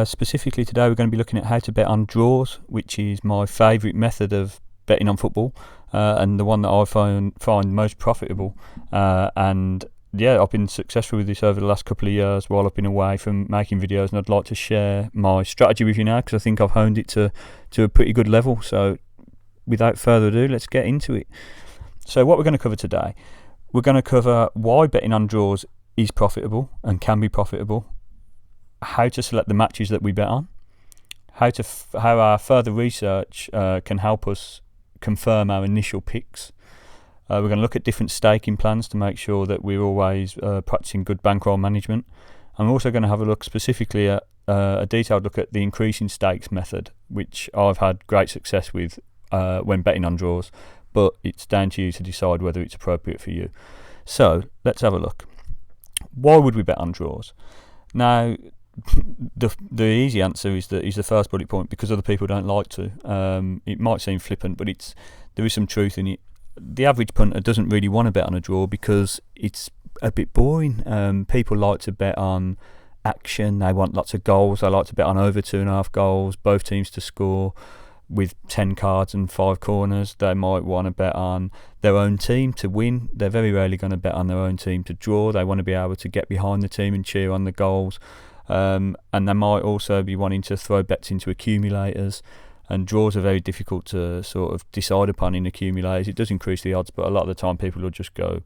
Specifically today we're going to be looking at how to bet on draws, which is my favourite method of betting on football, and the one that I find most profitable. And yeah, I've been successful with this over the last couple of years while I've been away from making videos, and I'd like to share my strategy with you now because I think I've honed it to a pretty good level. So without further ado, let's get into it. So what we're going to cover today, we're going to cover why betting on draws is profitable and can be profitable, how to select the matches that we bet on, how our further research can help us confirm our initial picks. We're going to look at different staking plans to make sure that we're always practicing good bankroll management. I'm also going to have a look specifically at a detailed look at the increasing stakes method, which I've had great success with when betting on draws, but it's down to you to decide whether it's appropriate for you. So let's have a look. Why would we bet on draws? Now, the easy answer is the first bullet point, because other people don't like to. It might seem flippant, but there is some truth in it. The average punter doesn't really want to bet on a draw because it's a bit boring. People like to bet on action. They want lots of goals. They like to bet on over 2.5 goals, both teams to score with 10 cards and 5 corners. They might want to bet on their own team to win. They're very rarely going to bet on their own team to draw. They want to be able to get behind the team and cheer on the goals. And they might also be wanting to throw bets into accumulators, and draws are very difficult to sort of decide upon in accumulators. It does increase the odds, but a lot of the time people will just go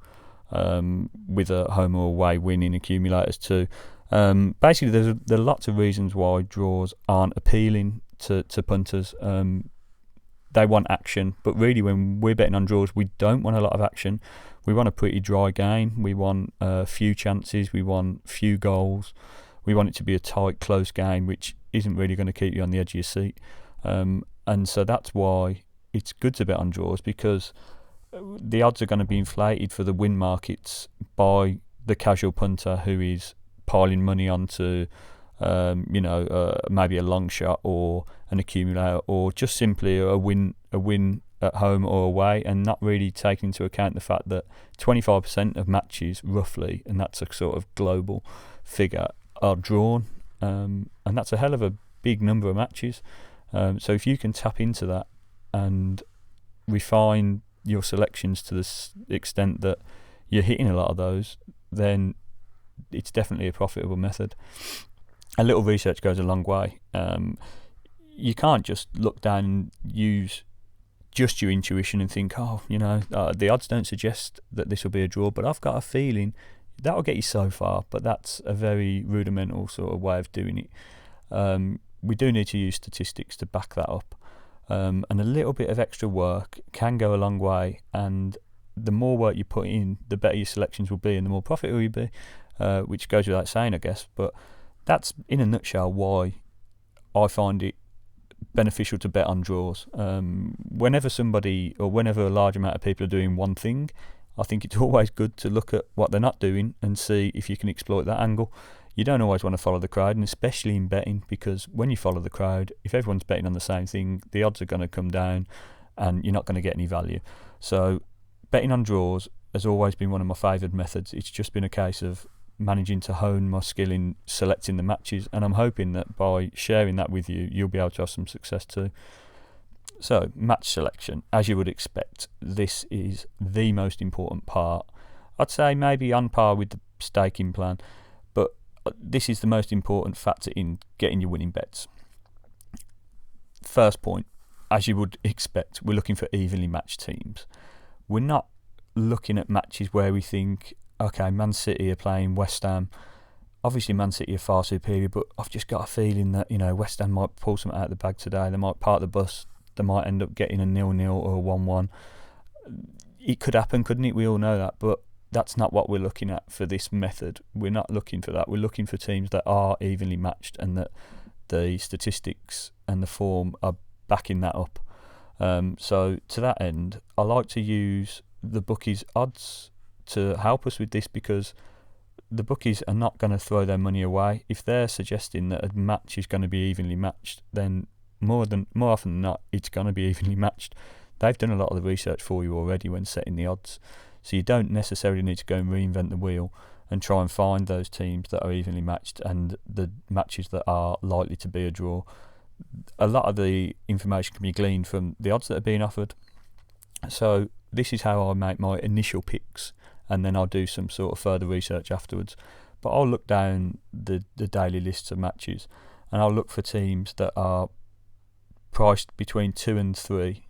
with a home or away win in accumulators too. Basically there are lots of reasons why draws aren't appealing to punters. They want action, but really when we're betting on draws, we don't want a lot of action. We want a pretty dry game. We want few chances. We want few goals. We want it to be a tight, close game, which isn't really going to keep you on the edge of your seat. And so that's why it's good to bet on draws, because the odds are going to be inflated for the win markets by the casual punter who is piling money onto maybe a long shot or an accumulator, or just simply a win at home or away, and not really taking into account the fact that 25% of matches roughly, and that's a sort of global figure, are drawn, and that's a hell of a big number of matches. So if you can tap into that and refine your selections to the extent that you're hitting a lot of those, then it's definitely a profitable method. A little research goes a long way. You can't just look down and use just your intuition and think, the odds don't suggest that this will be a draw, but I've got a feeling. That'll get you so far, but that's a very rudimental sort of way of doing it. We do need to use statistics to back that up, and a little bit of extra work can go a long way, and the more work you put in, the better your selections will be and the more profitable you'll be, which goes without saying, I guess. But that's in a nutshell why I find it beneficial to bet on draws. Whenever a large amount of people are doing one thing, I think it's always good to look at what they're not doing and see if you can exploit that angle. You don't always want to follow the crowd, and especially in betting, because when you follow the crowd, if everyone's betting on the same thing, the odds are going to come down and you're not going to get any value. So betting on draws has always been one of my favoured methods. It's just been a case of managing to hone my skill in selecting the matches, and I'm hoping that by sharing that with you, you'll be able to have some success too. So, match selection, as you would expect, this is the most important part. I'd say maybe on par with the staking plan, but this is the most important factor in getting your winning bets. First point, as you would expect, we're looking for evenly matched teams. We're not looking at matches where we think, okay, Man City are playing West Ham. Obviously, Man City are far superior, but I've just got a feeling that West Ham might pull something out of the bag today. They might park the bus. They might end up getting a 0-0 or a 1-1. It could happen, couldn't it? We all know that, but that's not what we're looking at for this method. We're not looking for that. We're looking for teams that are evenly matched and that the statistics and the form are backing that up. So to that end, I like to use the bookies' odds to help us with this, because the bookies are not going to throw their money away. If they're suggesting that a match is going to be evenly matched, then more often than not, it's going to be evenly matched. They've done a lot of the research for you already when setting the odds, so you don't necessarily need to go and reinvent the wheel. and try and find those teams that are evenly matched and the matches that are likely to be a draw. A lot of the information can be gleaned from the odds that are being offered. So this is how I make my initial picks, and then I'll do some sort of further research afterwards. But I'll look down the daily lists of matches, and I'll look for teams that are priced between 2 and 3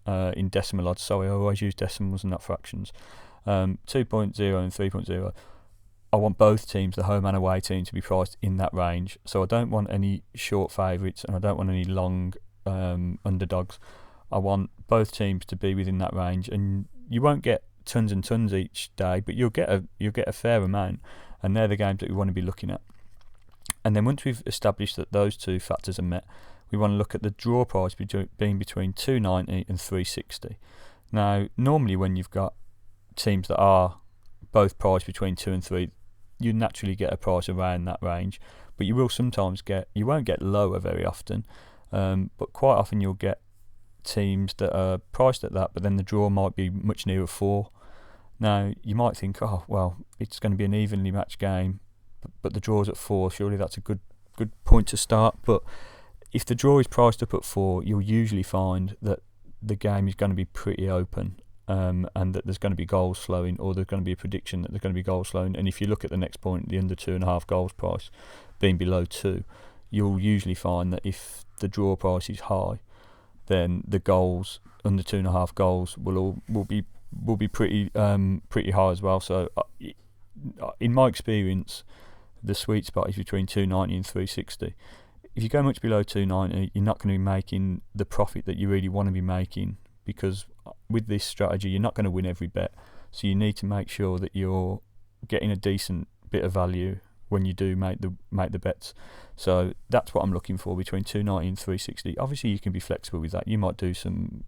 in decimal odds. So I always use decimals and not fractions. 2.0 and 3.0. I want both teams, the home and away team, to be priced in that range. So I don't want any short favourites, and I don't want any long underdogs. I want both teams to be within that range, and you won't get tons and tons each day, but you'll get a fair amount, and they're the games that we want to be looking at. And then once we've established that those two factors are met, we want to look at the draw price being between 290 and 360. Now, normally when you've got teams that are both priced between 2 and 3, you naturally get a price around that range, but you will sometimes you won't get lower very often, but quite often you'll get teams that are priced at that, but then the draw might be much nearer 4. Now, you might think, oh, well, it's going to be an evenly matched game, but the draw's at 4, surely that's a good point to start. But if the draw is priced up at 4, you'll usually find that the game is going to be pretty open, and that there's going to be goals flowing, or there's going to be a prediction that there's going to be goals flowing. And if you look at the next point, the under 2.5 goals price being below 2, you'll usually find that if the draw price is high, then the goals under 2.5 goals will be pretty high as well. So in my experience, the sweet spot is between 290 and 360. If you go much below 290, you're not going to be making the profit that you really want to be making, because with this strategy you're not going to win every bet. So you need to make sure that you're getting a decent bit of value when you do make the bets. So that's what I'm looking for, between 290 and 360. Obviously you can be flexible with that. You might do some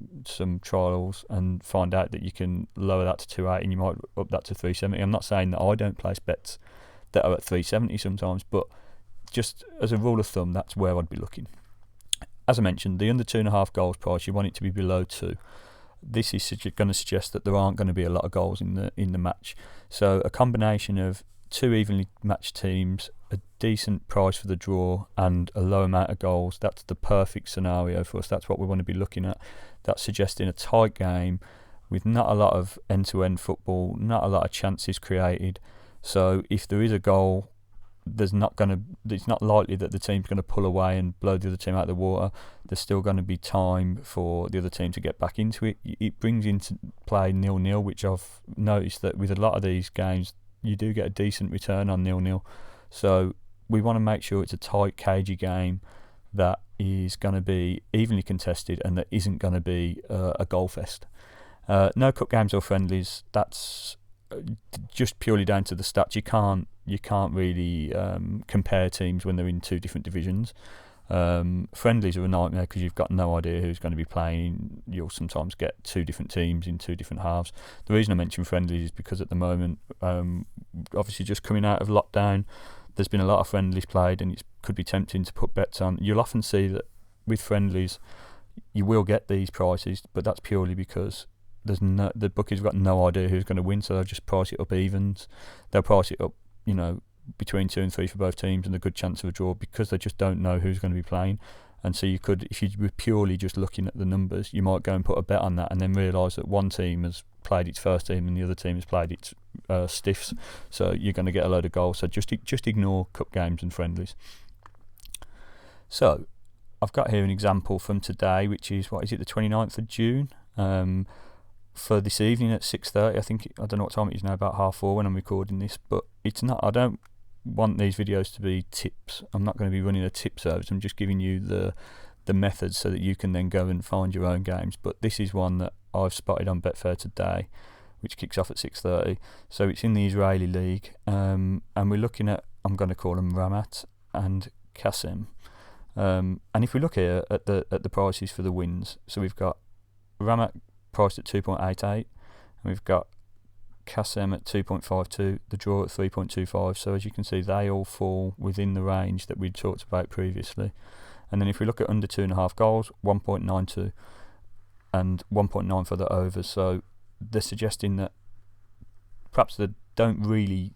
trials and find out that you can lower that to 280 and you might up that to 370. I'm not saying that I don't place bets that are at 370 sometimes, but just as a rule of thumb, that's where I'd be looking. As I mentioned, the under 2.5 goals price, you want it to be below 2. This is going to suggest that there aren't going to be a lot of goals in the match. So a combination of 2 evenly matched teams, a decent price for the draw, and a low amount of goals, that's the perfect scenario for us. That's what we want to be looking at. That's suggesting a tight game with not a lot of end-to-end football, not a lot of chances created. So if there is a goal, it's not likely that the team's going to pull away and blow the other team out of the water. There's still going to be time for the other team to get back into it. It brings into play 0-0, which I've noticed that with a lot of these games, you do get a decent return on 0-0. So we want to make sure it's a tight, cagey game that is going to be evenly contested and that isn't going to be a goal fest. No cup games or friendlies. That's just purely down to the stats. You can't really compare teams when they're in 2 different divisions. Friendlies are a nightmare because you've got no idea who's going to be playing. You'll sometimes get 2 different teams in 2 different halves. The reason I mention friendlies is because at the moment, obviously just coming out of lockdown, there's been a lot of friendlies played, and it could be tempting to put bets on. You'll often see that with friendlies, you will get these prices, but that's purely because the bookies have got no idea who's going to win, so they'll just price it up evens. They'll price it up, between 2 and 3 for both teams, and a good chance of a draw, because they just don't know who's going to be playing. And so you could, if you were purely just looking at the numbers, you might go and put a bet on that, and then realise that one team has played its first team and the other team has played its stiffs. So you're going to get a load of goals. So just ignore cup games and friendlies. So I've got here an example from today, which is the 29th of June. For this evening at 6:30, I don't know what time it is now, about 4:30 when I'm recording this, but it's not. I don't want these videos to be tips. I'm not going to be running a tip service. I'm just giving you the methods so that you can then go and find your own games. But this is one that I've spotted on Betfair today, which kicks off at 6:30. So it's in the Israeli league, and we're looking at, I'm going to call them Ramat and Qasem. And if we look here at the prices for the wins, so we've got Ramat priced at 2.88, and we've got Qasem at 2.52, the draw at 3.25. So as you can see, they all fall within the range that we talked about previously. And then if we look at under 2.5 goals, 1.92 and 1.9 for the overs. So they're suggesting that perhaps they don't really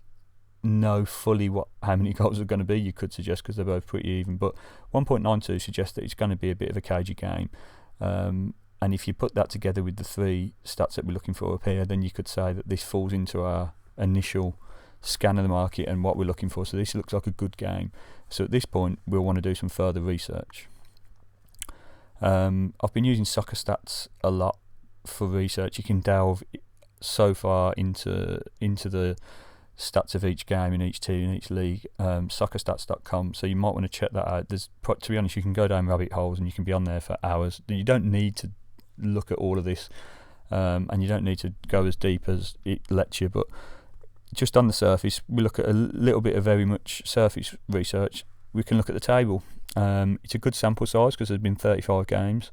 know fully how many goals are going to be, you could suggest, because they're both pretty even. But 1.92 suggests that it's going to be a bit of a cagey game. And if you put that together with the 3 stats that we're looking for up here, then you could say that this falls into our initial scan of the market and what we're looking for. So this looks like a good game. So at this point, we'll want to do some further research. I've been using soccer stats a lot for research. You can delve so far into the stats of each game in each team in each league, soccerstats.com, so you might want to check that out. To be honest, you can go down rabbit holes and you can be on there for hours. You don't need to look at all of this, and you don't need to go as deep as it lets you, but just on the surface, we look at a little bit of very much surface research. We can look at the table. It's a good sample size because there's been 35 games.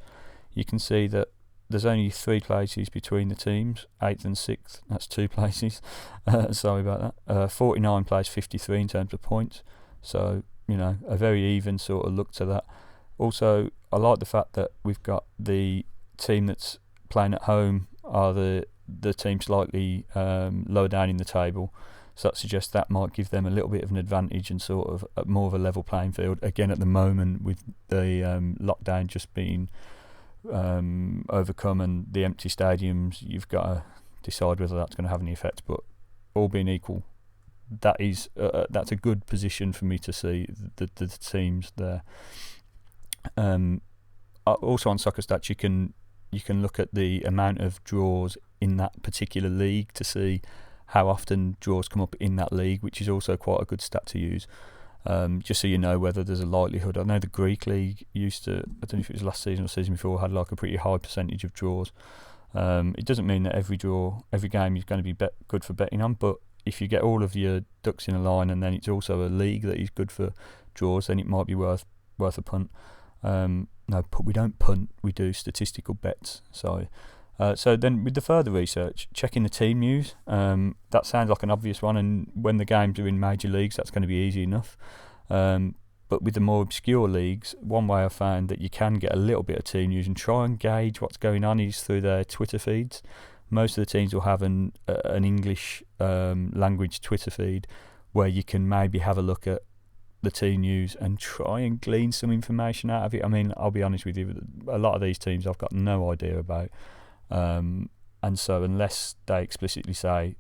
You can see that there's only 3 places between the teams, 8th and 6th. That's 2 places. Sorry about that. 49 plays 53 in terms of points. So, a very even sort of look to that. Also, I like the fact that we've got the team that's playing at home are the team slightly lower down in the table. So that suggests that might give them a little bit of an advantage and sort of more of a level playing field. Again, at the moment, with the lockdown just being overcome and the empty stadiums, you've got to decide whether that's going to have any effect. But all being equal, that's a good position for me to see the teams there. Also on soccer stats, you can look at the amount of draws in that particular league to see how often draws come up in that league, which is also quite a good stat to use. Just so you know whether there's a likelihood. I know the Greek league used to, I don't know if it was last season or season before, had like a pretty high percentage of draws. It doesn't mean that every game is going to be good for betting on, but if you get all of your ducks in a line and then it's also a league that is good for draws, then it might be worth a punt. No, we don't punt, we do statistical bets. So then with the further research, checking the team news, that sounds like an obvious one, and when the games are in major leagues, that's going to be easy enough. But with the more obscure leagues, one way I found that you can get a little bit of team news and try and gauge what's going on is through their Twitter feeds. Most of the teams will have an English language Twitter feed where you can maybe have a look at the team news and try and glean some information out of it. I mean, I'll be honest with you, a lot of these teams I've got no idea about. And so unless they explicitly say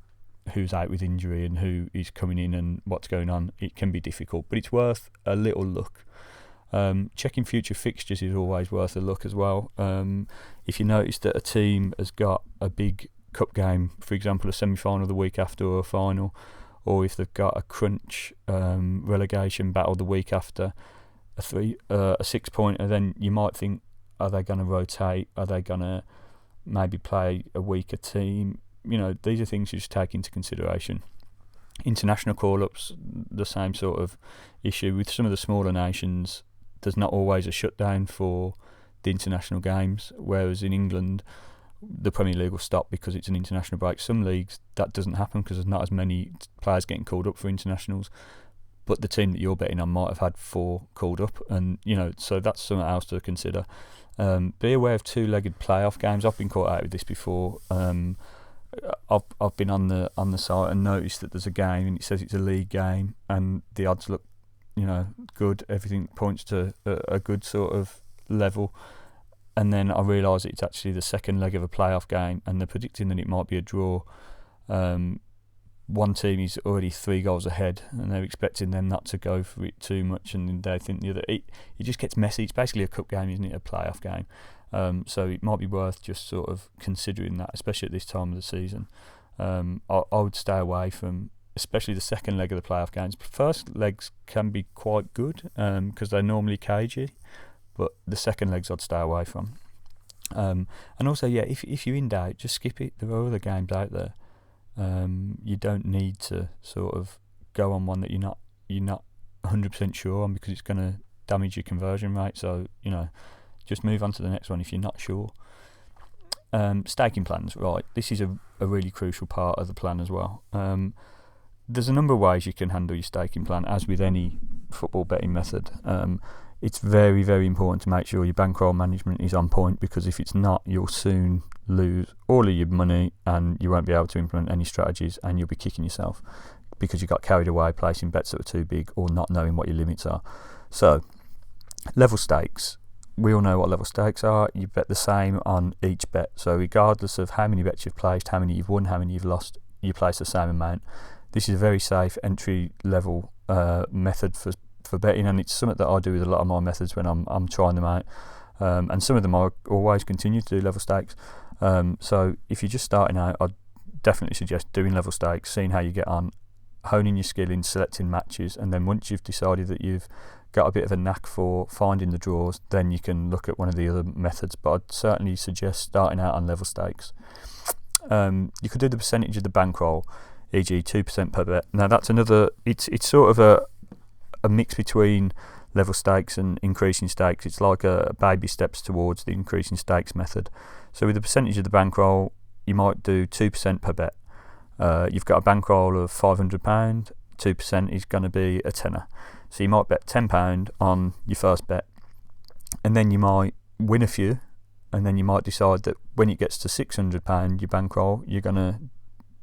who's out with injury and who is coming in and what's going on, it can be difficult, but it's worth a little look. Checking future fixtures is always worth a look as well. If you notice that a team has got a big cup game, for example a semi-final the week after or a final, or if they've got a crunch relegation battle the week after, a 6-pointer, then you might think, are they going to rotate? Are they going to maybe play a weaker team? These are things you just take into consideration. International call-ups, the same sort of issue. With some of the smaller nations, there's not always a shutdown for the international games, whereas in England, the Premier League will stop because it's an international break. Some leagues, that doesn't happen because there's not as many players getting called up for internationals, but the team that you're betting on might have had 4 called up, and so that's something else to consider. Be aware of 2-legged playoff games. I've been caught out with this before. I've been on the site and noticed that there's a game and it says it's a league game and the odds look good. Everything points to a good sort of level, and then I realise it's actually the second leg of a playoff game and they're predicting that it might be a draw. One team is already 3 goals ahead and they're expecting them not to go for it too much, and they think the other. It just gets messy. It's basically a cup game, isn't it? A playoff game. So it might be worth just sort of considering that, especially at this time of the season. I would stay away from, especially the second leg of the playoff games. First legs can be quite good because they're normally cagey, but the second legs I'd stay away from. And also, if you're in doubt, just skip it. There are other games out there. You don't need to sort of go on one that you're not 100% sure on because it's going to damage your conversion rate. So just move on to the next one if you're not sure. Staking plans, right? This is a really crucial part of the plan as well. There's a number of ways you can handle your staking plan, as with any football betting method. It's very, very important to make sure your bankroll management is on point, because if it's not, you'll soon lose all of your money and you won't be able to implement any strategies and you'll be kicking yourself. because you got carried away placing bets that were too big or not knowing what your limits are. So level stakes, we all know what level stakes are. You bet the same on each bet. So regardless of how many bets you've placed, how many you've won, how many you've lost, you place the same amount. This is a very safe entry level method for betting, and it's something that I do with a lot of my methods when I'm trying them out. And some of them I always continue to do level stakes. So if you're just starting out, I'd definitely suggest doing level stakes, seeing how you get on, honing your skill in selecting matches, and then once you've decided that you've got a bit of a knack for finding the draws, then you can look at one of the other methods. But I'd certainly suggest starting out on level stakes. You could do the percentage of the bankroll, e.g. 2% per bet. Now that's another, it's sort of a mix between level stakes and increasing stakes. It's like a baby steps towards the increasing stakes method. So with the percentage of the bankroll, you might do 2% per bet. You've got a bankroll of £500, 2% is going to be a tenner. So you might bet £10 on your first bet, and then you might win a few, and then you might decide that when it gets to £600, your bankroll, you're going to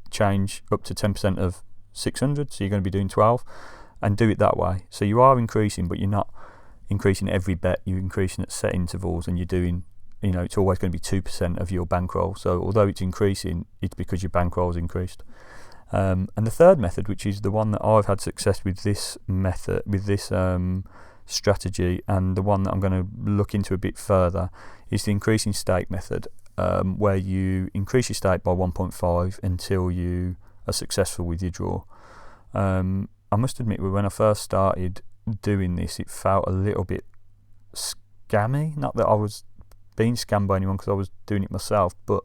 change up to 10% of 600, so you're going to be doing 12, and do it that way. So you are increasing, but you're not increasing every bet. You're increasing at set intervals, and you're doing, it's always going to be 2% of your bankroll. So although it's increasing, it's because your bankroll's increased. And the third method, which is the one that I've had success with this method, with this strategy, and the one that I'm going to look into a bit further, is the increasing stake method, where you increase your stake by 1.5 until you are successful with your draw. I must admit, when I first started doing this, it felt a little bit scammy. Not that I was being scammed by anyone, because I was doing it myself, but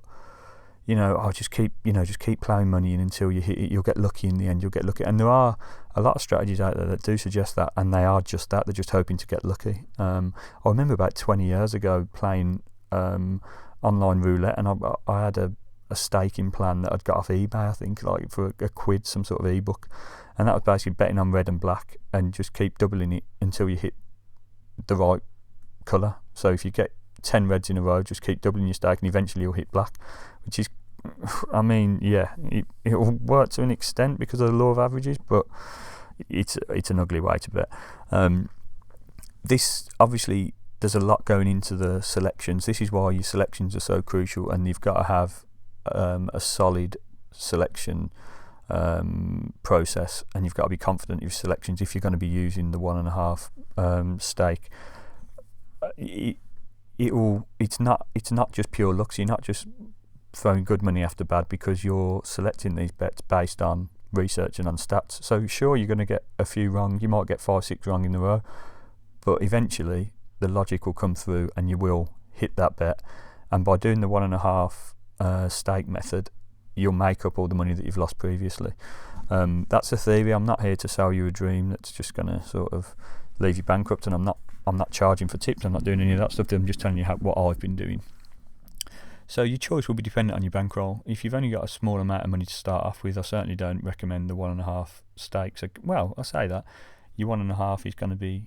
I'll just keep plowing money in until you hit it. You'll get lucky in the end. You'll get lucky, and there are a lot of strategies out there that do suggest that, and they are just that. They're just hoping to get lucky. I remember about 20 years ago playing online roulette, and I had a staking plan that I'd got off eBay, I think, like for a quid, some sort of ebook, and that was basically betting on red and black and just keep doubling it until you hit the right colour. So if you get 10 reds in a row, just keep doubling your stake, and eventually you'll hit black, which is, it will work to an extent because of the law of averages, but it's an ugly way to bet. This, obviously, there's a lot going into the selections. This is why your selections are so crucial, and you've got to have a solid selection process, and you've got to be confident of your selections if you're going to be using the 1.5 stake. It's not just pure luck. So you're not just throwing good money after bad, because you're selecting these bets based on research and on stats. So sure, you're going to get a few wrong. You might get 5-6 wrong in a row, but eventually the logic will come through and you will hit that bet. And by doing the 1.5 stake method, you'll make up all the money that you've lost previously. That's a theory. I'm not here to sell you a dream that's just going to sort of leave you bankrupt, and I'm not charging for tips. I'm not doing any of that stuff. I'm just telling you what I've been doing. So your choice will be dependent on your bankroll. If you've only got a small amount of money to start off with, I certainly don't recommend the 1.5 stake. So, well, I say that your 1.5 is going to be,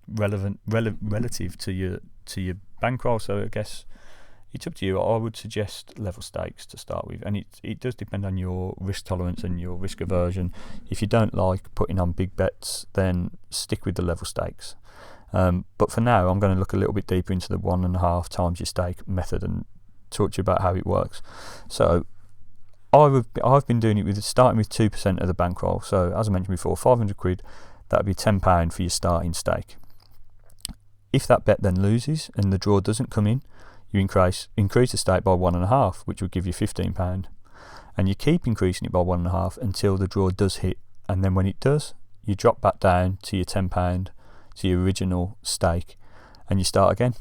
relative to your bankroll. So I guess it's up to you. I would suggest level stakes to start with, and it does depend on your risk tolerance and your risk aversion. If you don't like putting on big bets, then stick with the level stakes. But for now, I'm going to look a little bit deeper into the 1.5 times your stake method and talk to you about how it works. So I've been doing it starting with 2% of the bankroll. So as I mentioned before, 500 quid, that would be £10 for your starting stake. If that bet then loses and the draw doesn't come in, you increase the stake by 1.5, which will give you £15. And you keep increasing it by 1.5 until the draw does hit. And then when it does, you drop back down to your £10, to your original stake, and you start again.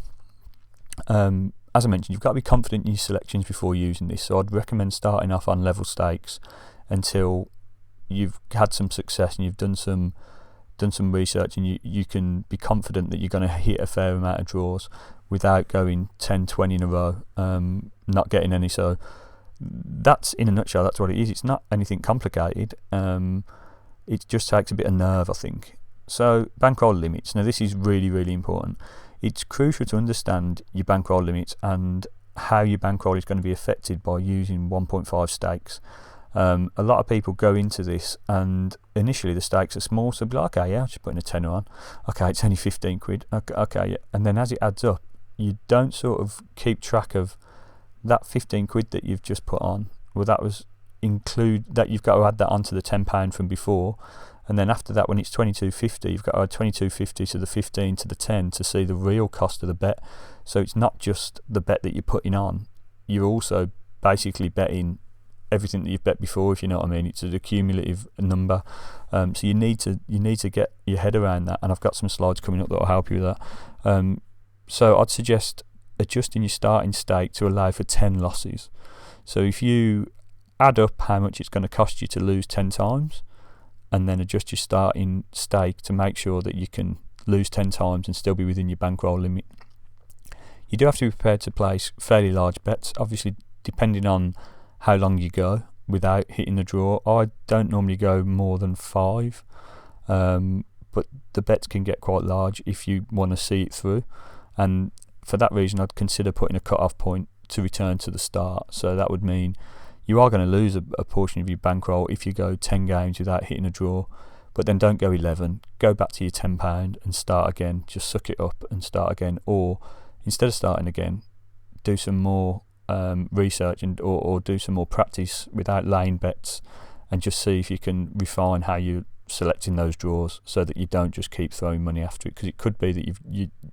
As I mentioned, you've got to be confident in your selections before using this. So I'd recommend starting off on level stakes until you've had some success and you've done some research, and you can be confident that you're going to hit a fair amount of draws without going 10-20 in a row, not getting any. So that's, in a nutshell, that's what it is. It's not anything complicated. It just takes a bit of nerve, I think. So bankroll limits. Now this is really, really important. It's crucial to understand your bankroll limits and how your bankroll is going to be affected by using 1.5 stakes. A lot of people go into this and initially the stakes are small, so they'll be like, okay, yeah, I'm just putting a tenner on. Okay, it's only 15 quid. Okay, yeah. And then as it adds up, you don't sort of keep track of that 15 quid that you've just put on. Well, that was include that you've got to add that onto the £10 from before, and then after that, when it's 22.50, you've got to add 22.50 to the 15 to the 10 to see the real cost of the bet. So it's not just the bet that you're putting on, you're also basically betting everything that you've bet before, if you know what I mean. It's a cumulative number, so you need to get your head around that, and I've got some slides coming up that will help you with that. So I'd suggest adjusting your starting stake to allow for 10 losses. So if you add up how much it's going to cost you to lose 10 times, and then adjust your starting stake to make sure that you can lose 10 times and still be within your bankroll limit. You do have to be prepared to place fairly large bets, obviously depending on how long you go without hitting the draw. I don't normally go more than 5, but the bets can get quite large if you want to see it through, and for that reason I'd consider putting a cut-off point to return to the start. So that would mean you are going to lose a portion of your bankroll if you go 10 games without hitting a draw, but then don't go 11, go back to your £10 and start again, just suck it up and start again. Or instead of starting again, do some more research or do some more practice without laying bets, and just see if you can refine how you're selecting those draws so that you don't just keep throwing money after it, because it could be that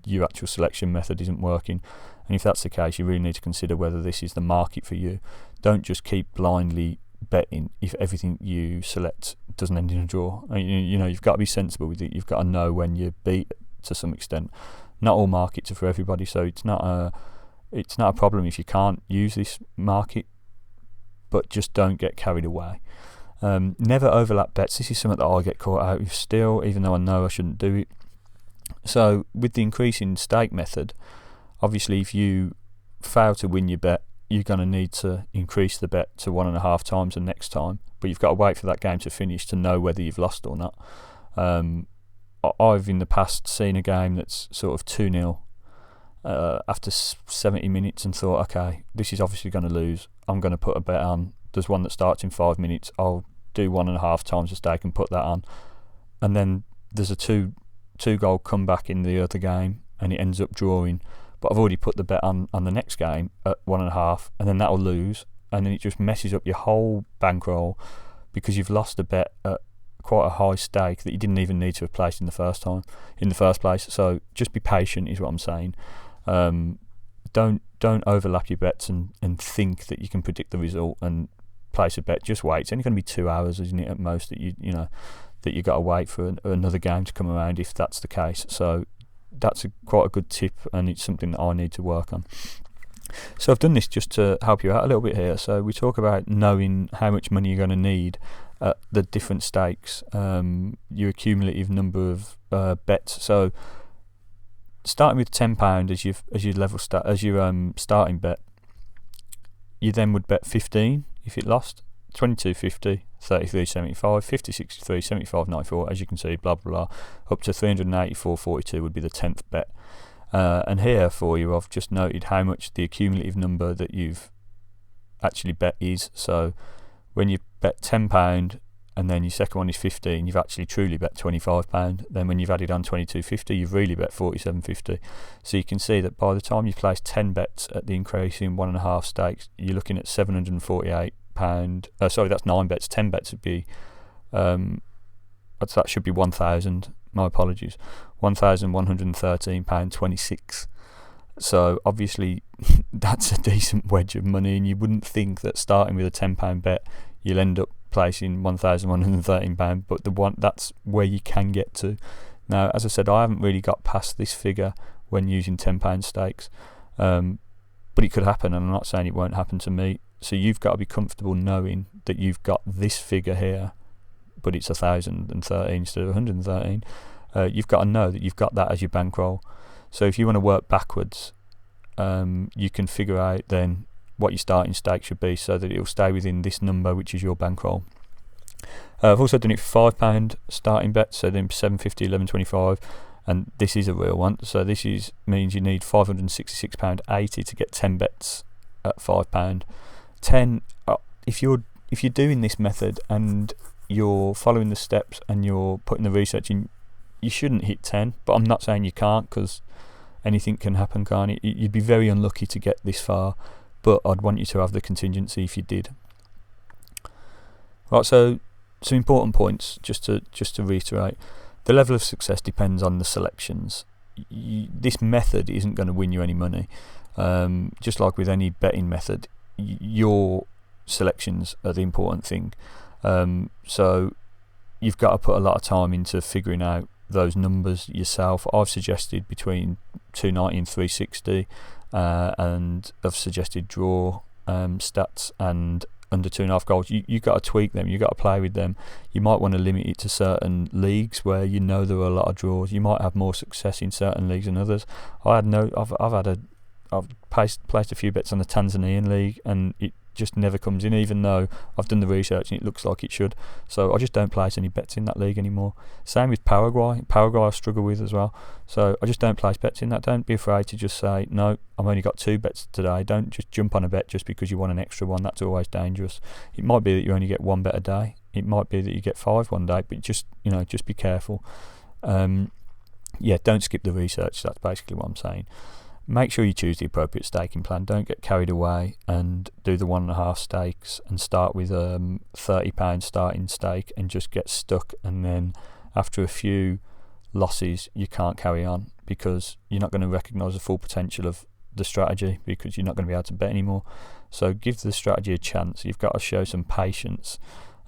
your actual selection method isn't working, and if that's the case, you really need to consider whether this is the market for you. Don't just keep blindly betting if everything you select doesn't end in a draw. You know, you've got to be sensible with it. You've got to know when you're beat to some extent. Not all markets are for everybody, so it's not a problem if you can't use this market, but just don't get carried away. Never overlap bets. This is something that I get caught out with still, even though I know I shouldn't do it. So with the increasing stake method, obviously if you fail to win your bet, you're going to need to increase the bet to 1.5 times the next time, but you've got to wait for that game to finish to know whether you've lost or not. I've in the past seen a game that's sort of 2-0 after 70 minutes and thought, okay, this is obviously going to lose, I'm going to put a bet on. There's one that starts in 5 minutes, I'll do 1.5 times the stake and put that on, and then there's a two goal comeback in the other game and it ends up drawing, but I've already put the bet on the next game at 1.5, and then that'll lose, and then it just messes up your whole bankroll because you've lost a bet at quite a high stake that you didn't even need to have placed in the first place. So just be patient is what I'm saying. Don't overlap your bets and think that you can predict the result and place a bet. Just wait. It's only going to be 2 hours, isn't it, at most, that you got to wait for another game to come around if that's the case. So that's quite a good tip, and it's something that I need to work on. So I've done this just to help you out a little bit here. So we talk about knowing how much money you're going to need at the different stakes, your cumulative number of bets. So starting with £10 as your starting bet, you then would bet 15 if it lost, 22.50, 33.75, 50.63, 75.94, as you can see, blah blah blah, up to 384.42 would be the 10th bet. And here for you, I've just noted how much the accumulative number that you've actually bet is. So when you bet £10 and then your second one is 15, you've actually truly bet £25. Then when you've added on 22.50, you've really bet 47.50. So you can see that by the time you've placed 10 bets at the increasing 1.5 stakes, you're looking at £748. Sorry, that's 9 bets. 10 bets would be that should be 1,000. My apologies, £1,113.26. So obviously that's a decent wedge of money, and you wouldn't think that starting with a £10 bet you'll end up placing £1,113, but that's where you can get to. Now, as I said, I haven't really got past this figure when using £10 stakes, but it could happen, and I'm not saying it won't happen to me. So you've got to be comfortable knowing that you've got this figure here, but it's 1,013 instead of 113. You've got to know that you've got that as your bankroll. So if you want to work backwards, you can figure out then what your starting stake should be so that it will stay within this number, which is your bankroll. I've also done it for £5 starting bets, so then 7.50, 11.25, and this is a real one. So this means you need £566.80 to get 10 bets at £5. 10. If you're if you're doing this method and you're following the steps and you're putting the research in, you shouldn't hit 10. But I'm not saying you can't, because anything can happen, can't it? You'd be very unlucky to get this far, but I'd want you to have the contingency if you did. Right, so some important points just to reiterate. The level of success depends on the selections. This method isn't going to win you any money. Just like with any betting method, your selections are the important thing. So you've got to put a lot of time into figuring out those numbers yourself. I've suggested between 290 and 360, and I've suggested draw stats and under 2.5 goals. You got to tweak them. You got to play with them. You might want to limit it to certain leagues where you know there are a lot of draws. You might have more success in certain leagues than others. I've placed a few bets on the Tanzanian league, and it just never comes in, even though I've done the research and it looks like it should. So I just don't place any bets in that league anymore. Same with Paraguay I struggle with as well. So I just don't place bets in that. Don't be afraid to just say, no, I've only got 2 bets today. Don't just jump on a bet just because you want an extra one. That's always dangerous. It might be that you only get 1 bet a day. It might be that you get 5 one day, but just be careful. Don't skip the research. That's basically what I'm saying. Make sure you choose the appropriate staking plan. Don't get carried away and do the 1.5 stakes and start with £30 starting stake and just get stuck, and then after a few losses you can't carry on because you're not going to recognise the full potential of the strategy, because you're not going to be able to bet anymore. So give the strategy a chance. You've got to show some patience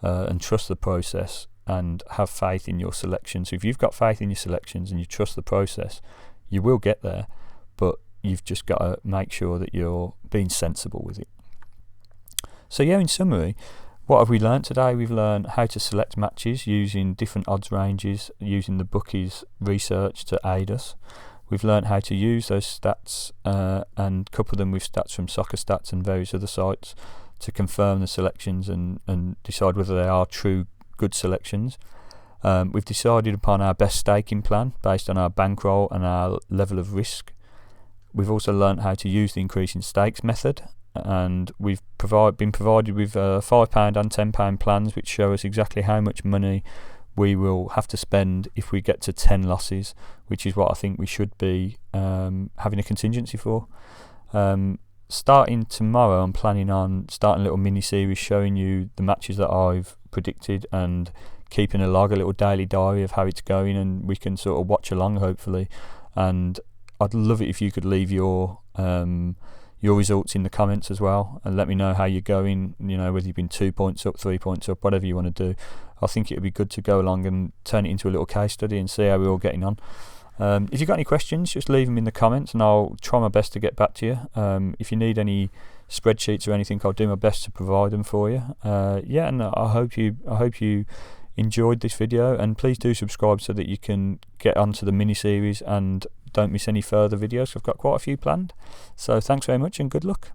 and trust the process and have faith in your selections. So if you've got faith in your selections and you trust the process, you will get there, but you've just got to make sure that you're being sensible with it. So in summary, what have we learnt today? We've learned how to select matches using different odds ranges, using the bookies research to aid us. We've learnt how to use those stats and couple them with stats from Soccer Stats and various other sites to confirm the selections and decide whether they are true good selections. We've decided upon our best staking plan based on our bankroll and our level of risk. We've also learnt how to use the increasing stakes method, and we've been provided with £5 and £10 plans which show us exactly how much money we will have to spend if we get to 10 losses, which is what I think we should be having a contingency for. Starting tomorrow, I'm planning on starting a little mini-series showing you the matches that I've predicted and keeping a little daily diary of how it's going, and we can sort of watch along, hopefully. And I'd love it if you could leave your results in the comments as well, and let me know how you're going, whether you've been 2 points up, 3 points up, whatever you want to do. I think it would be good to go along and turn it into a little case study and see how we're all getting on. If you've got any questions, just leave them in the comments and I'll try my best to get back to you. If you need any spreadsheets or anything, I'll do my best to provide them for you. And I hope you enjoyed this video, and please do subscribe so that you can get onto the mini-series and don't miss any further videos. I've got quite a few planned. So thanks very much and good luck.